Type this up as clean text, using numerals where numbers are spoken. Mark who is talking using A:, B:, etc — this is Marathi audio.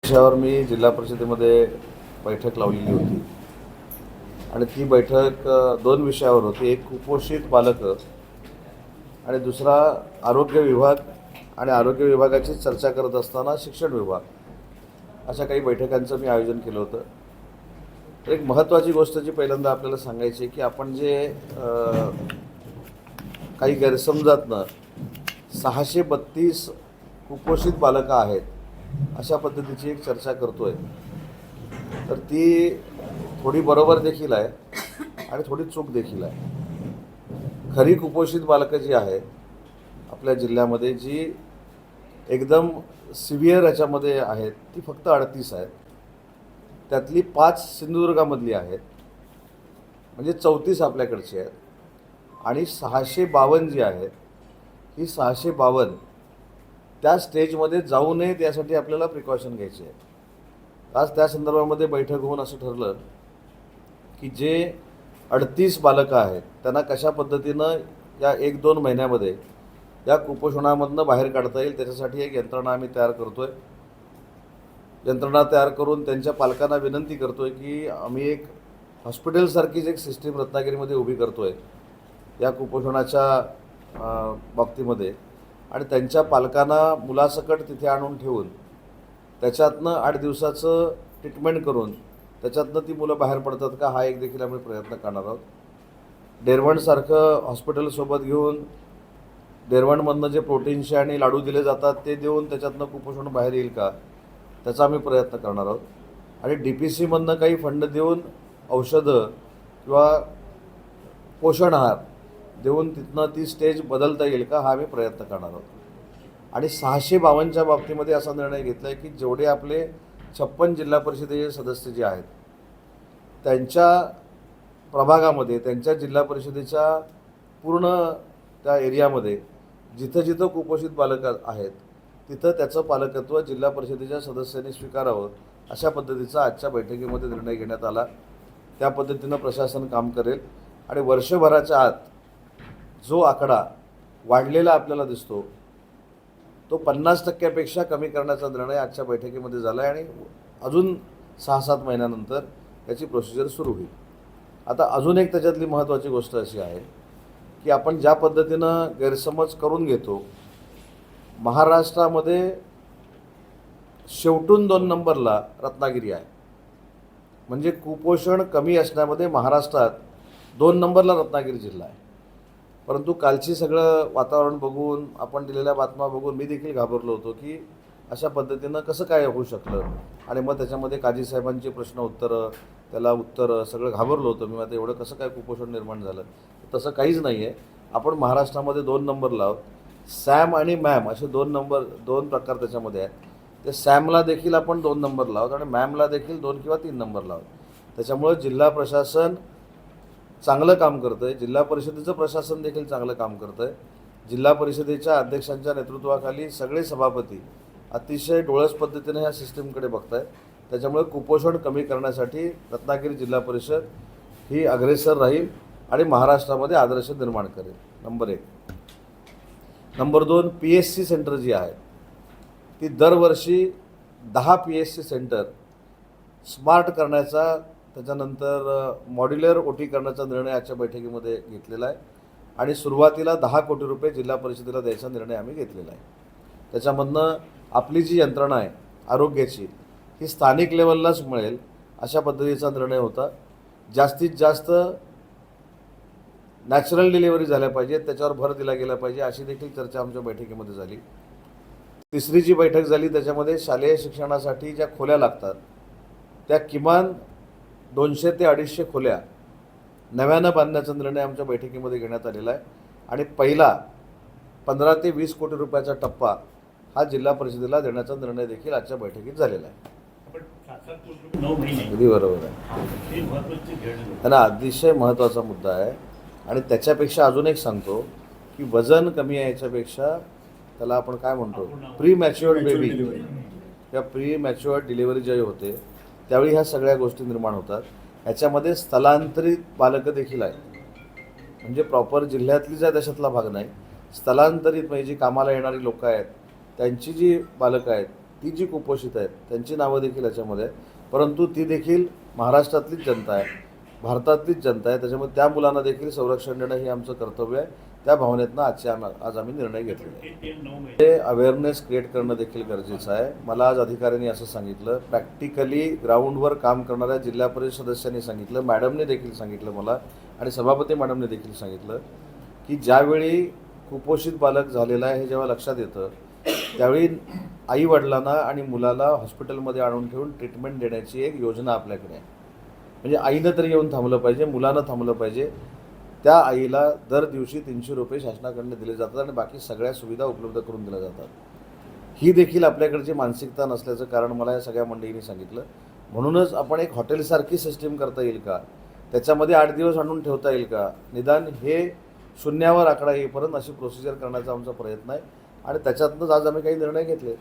A: विषयावर मी जिल्हा परिषदेमध्ये बैठक लावलेली होती आणि ती बैठक दोन विषयावर होती. एक कुपोषित बालकं आणि दुसरा आरोग्य विभाग आणि आरोग्य विभागाची चर्चा करत असताना शिक्षण विभाग, अशा काही बैठकांचं मी आयोजन केलं होतं. तर एक महत्त्वाची गोष्ट जी पहिल्यांदा आपल्याला सांगायची आहे की आपण जे काही गैरसमजातनं 632 कुपोषित बालकं आहेत अशा पद्धतीची एक चर्चा करतोय, तर ती थोडी बरोबर देखील आहे आणि थोडी चूक देखील आहे. खरी कुपोषित बालकं जी आहेत आपल्या जिल्ह्यामध्ये, जी एकदम सिव्हिअर याच्यामध्ये आहेत, ती फक्त 38 आहेत. त्यातली 5 सिंधुदुर्गामधली आहेत, म्हणजे 34 आपल्याकडची आहेत. आणि 652 जी आहेत, ही 652 त्या स्टेजमध्ये जाऊ नयेत यासाठी आपल्याला प्रिकॉशन घ्यायचे आहे. आज त्या संदर्भामध्ये बैठक होऊन असं ठरलं की जे 38 बालकं आहेत त्यांना कशा पद्धतीनं या 1-2 महिन्यामध्ये या कुपोषणामधनं बाहेर काढता येईल, त्याच्यासाठी एक यंत्रणा आम्ही तयार करतो आहे. यंत्रणा तयार करून त्यांच्या पालकांना विनंती करतो आहे की आम्ही एक हॉस्पिटलसारखीच एक सिस्टीम रत्नागिरीमध्ये उभी करतो आहे या कुपोषणाच्या बाबतीमध्ये. आणि त्यांच्या पालकांना मुलासकट तिथे आणून ठेवून त्याच्यातनं 8 दिवसाचं ट्रीटमेंट करून त्याच्यातनं ती मुलं बाहेर पडतात का, हा एक देखील आम्ही प्रयत्न करणार आहोत. डेरवणसारखं हॉस्पिटलसोबत घेऊन डेरवणमधनं जे प्रोटीन्सचे आणि लाडू दिले जातात ते देऊन त्याच्यातनं कुपोषण बाहेर येईल का, त्याचा आम्ही प्रयत्न करणार आहोत. आणि DPCमधनं काही फंड देऊन औषधं किंवा पोषण आहार देऊन तिथनं ती स्टेज बदलता येईल का, हा आम्ही प्रयत्न करणार आहोत. आणि 652च्या बाबतीमध्ये असा निर्णय घेतला आहे की जेवढे आपले 56 जिल्हा परिषदेचे सदस्य जे आहेत त्यांच्या प्रभागामध्ये, त्यांच्या जिल्हा परिषदेच्या पूर्ण त्या एरियामध्ये जिथं जिथं कुपोषित बालकं आहेत तिथं त्याचं पालकत्व जिल्हा परिषदेच्या सदस्यांनी स्वीकारावं, अशा पद्धतीचा आजच्या बैठकीमध्ये निर्णय घेण्यात आला. त्या पद्धतीनं प्रशासन काम करेल आणि वर्षभराच्या आत जो आकडा वाढलेला आपल्याला दिसतो तो 50% कमी करण्याचा निर्णय आजच्या बैठकीमध्ये झाला आहे. आणि अजून 6-7 महिन्यानंतर त्याची प्रोसिजर सुरू होईल. आता अजून एक त्याच्यातली महत्त्वाची गोष्ट अशी आहे की आपण ज्या पद्धतीनं गैरसमज करून घेतो, महाराष्ट्रामध्ये शेवटून 2 नंबरला रत्नागिरी आहे. म्हणजे कुपोषण कमी असण्यामध्ये महाराष्ट्रात 2 नंबरला रत्नागिरी जिल्हा आहे. परंतु कालची सगळं वातावरण बघून, आपण दिलेल्या बातम्या बघून मी देखील घाबरलो होतो की अशा पद्धतीनं कसं काय होऊ शकलं. आणि मग त्याच्यामध्ये काजी साहेबांची प्रश्न उत्तरं, त्याला उत्तरं, सगळं घाबरलो होतो मी. आता एवढं कसं काय कुपोषण निर्माण झालं, तसं काहीच नाही आहे. आपण महाराष्ट्रामध्ये 2 नंबरला आहोत. सॅम आणि मॅम असे 2 प्रकार त्याच्यामध्ये आहेत. ते सॅमला देखील आपण 2 नंबरला आहोत आणि मॅमला देखील 2 किंवा 3 नंबरला आहोत. त्याच्यामुळं जिल्हा प्रशासन चांगलं काम करतं आहे. जिल्हा परिषदेचं प्रशासन देखील चांगलं काम करतं आहे. जिल्हा परिषदेच्या अध्यक्षांच्या नेतृत्वाखाली सगळे सभापती अतिशय डोळस पद्धतीने ह्या सिस्टीमकडे बघत आहेत. त्याच्यामुळे कुपोषण कमी करण्यासाठी रत्नागिरी जिल्हा परिषद ही अग्रेसर राहील आणि महाराष्ट्रामध्ये आदर्श निर्माण करेल. नंबर 1. नंबर 2, PSC सेंटर जी आहेत ती दरवर्षी 10 PSC सेंटर स्मार्ट करण्याचा, त्याच्यानंतर मॉड्युलर OT करण्याचा निर्णय आजच्या बैठकीमध्ये घेतलेला आहे. आणि सुरुवातीला 10 कोटी रुपये जिल्हा परिषदेला द्यायचा निर्णय आम्ही घेतलेला आहे. त्याच्यामधनं आपली जी यंत्रणा आहे आरोग्याची, ही स्थानिक लेवललाच मिळेल अशा पद्धतीचा निर्णय होता. जास्तीत जास्त नॅचरल डिलिव्हरी झाल्या पाहिजेत, त्याच्यावर भर दिला गेला पाहिजे, अशी देखील चर्चा आमच्या बैठकीमध्ये झाली. तिसरी जी बैठक झाली त्याच्यामध्ये शालेय शिक्षणासाठी ज्या खोल्या लागतात त्या किमान 200 ते 250 खोल्या नव्यानं बांधण्याचा निर्णय आमच्या बैठकीमध्ये घेण्यात आलेला आहे. आणि पहिला 15 ते 20 कोटी रुपयाचा टप्पा हा जिल्हा परिषदेला देण्याचा निर्णय देखील आजच्या बैठकीत झालेला आहे. अगदी बरोबर आहे. त्यांना अतिशय महत्त्वाचा मुद्दा आहे. आणि त्याच्यापेक्षा अजून एक सांगतो की वजन कमी आहे याच्यापेक्षा त्याला आपण काय म्हणतो, प्री मॅच्युअर्ड बेबी किंवा प्री मॅच्युअर्ड डिलिव्हरी ज्यावेळी होते त्यावेळी ह्या सगळ्या गोष्टी निर्माण होतात. ह्याच्यामध्ये स्थलांतरित बालकं देखील आहेत. म्हणजे प्रॉपर जिल्ह्यातली ज्या देशातला भाग नाही, स्थलांतरित म्हणजे जी कामाला येणारी लोकं आहेत त्यांची जी बालकं आहेत ती जी कुपोषित आहेत त्यांची नावं देखील याच्यामध्ये आहेत, परंतु ती देखील महाराष्ट्रातलीच जनता आहे, भारतातलीच जनता आहे. त्याच्यामुळे त्या मुलांना देखील संरक्षण देणं हे आमचं कर्तव्य आहे. त्या भावनेतनं आज आम्ही निर्णय घेतलेला आहे. ते अवेअरनेस क्रिएट करणं देखील गरजेचं आहे. मला आज अधिकाऱ्यांनी असं सांगितलं, प्रॅक्टिकली ग्राउंडवर काम करणाऱ्या जिल्हा परिषद सदस्यांनी सांगितलं, मॅडमने देखील सांगितलं मला, आणि सभापती मॅडमने देखील सांगितलं की ज्यावेळी कुपोषित बालक झालेलं आहे हे जेव्हा लक्षात येतं त्यावेळी आईवडिलांना आणि मुलाला हॉस्पिटलमध्ये आणून ठेवून ट्रीटमेंट देण्याची एक योजना आपल्याकडे आहे. म्हणजे आईनं तरी येऊन थांबलं पाहिजे, मुलानं थांबलं पाहिजे. त्या आईला दर दिवशी 300 रुपये शासनाकडून दिले जातात आणि बाकी सगळ्या सुविधा उपलब्ध करून दिल्या जातात. ही देखील आपल्याकडची मानसिकता नसल्याचं कारण मला या सगळ्या मंडळींनी सांगितलं. म्हणूनच आपण एक हॉटेलसारखी सिस्टीम करता येईल का, त्याच्यामध्ये 8 दिवस आणून ठेवता येईल का, निदान हे शून्यावर आकडा येईपर्यंत अशी प्रोसिजर करण्याचा आमचा प्रयत्न आहे आणि त्याच्यातूनच आज आम्ही काही निर्णय घेतले.